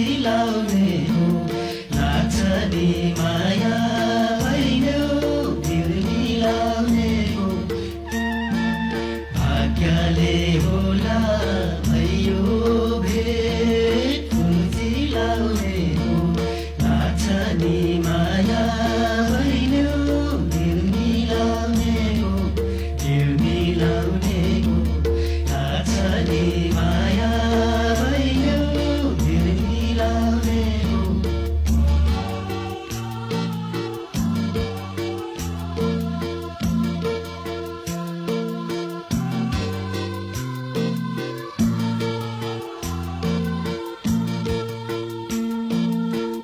चिलाउने हो लाग्छ नि माया भैन्यो दिल मिलाउने हो भाग्यले होला भयो भेट फुल चिलाउने हो लाग्छ नि माया भैन्यो दिल मिलाउने हो दिल मिलाउने हो लाग्छ नि माया भैन्यो दिल मिलाउने हो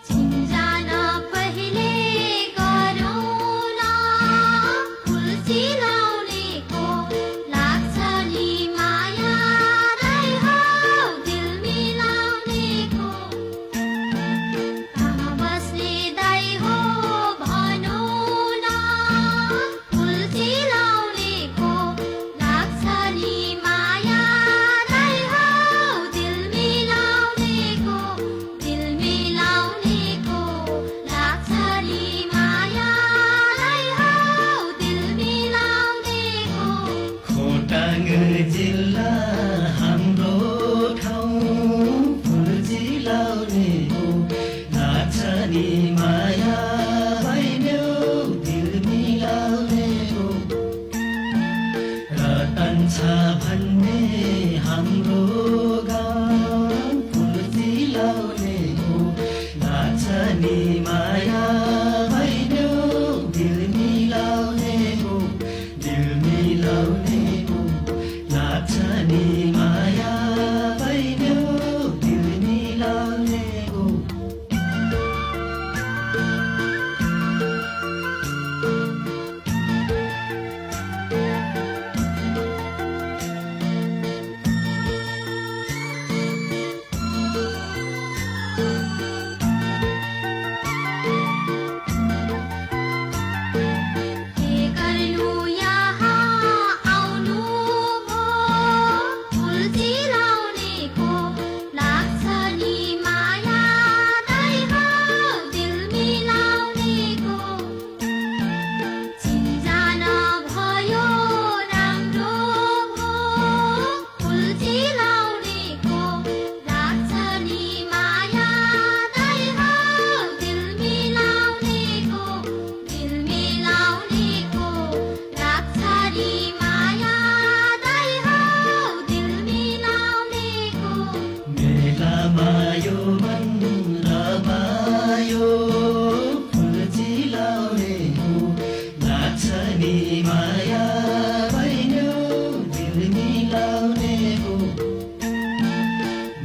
चिन्जान पहिले गरौँ न फुल चिलाउनेको लाग्छ नि माया राई हो दिल मिलाउनेको कहाँ बस्ने दाइ हो भनौँ न फुल चिलाउनेको लाग्छ नि माया राई हो दिल मिलाउनेको लाग्छ नि माया राई हो दिल मिलाउनेको खोटाङ जिल्ला हाम्रो ठाउँ फुल चिलाउने हो लाग्छ नि माया भैन्यो दिल मिलाउने हो रतन छ भन्ने हाम्रो गाउँ फुल चिलाउने हो लाग्छ नि माया भैन्यो दिल मिलाउने हो दिल मिलाउने हो लाग्छ नि माया भैन्यो दिल मिलाउने हो के गर्नु यहाँ आउनु भो फुल चिलाउनेको लाग्छ नि माया राई हो दिल मिलाउनेको चिन्जान भयो राम्रो भो फुल चिलाउनेको लाग्छ नि माया राई हो दिल मिलाउनेको लाग्छ नि माया राई हो दिल मिलाउनेको मेलामा यो मन रमायो फुल चिलाउने हो लाग्छ नि माया भैन्यो दिल मिलाउने हो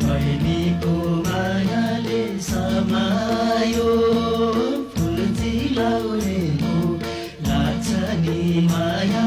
बहिनीको मायाले समायो फुल चिलाउने हो लाग्छ नि माया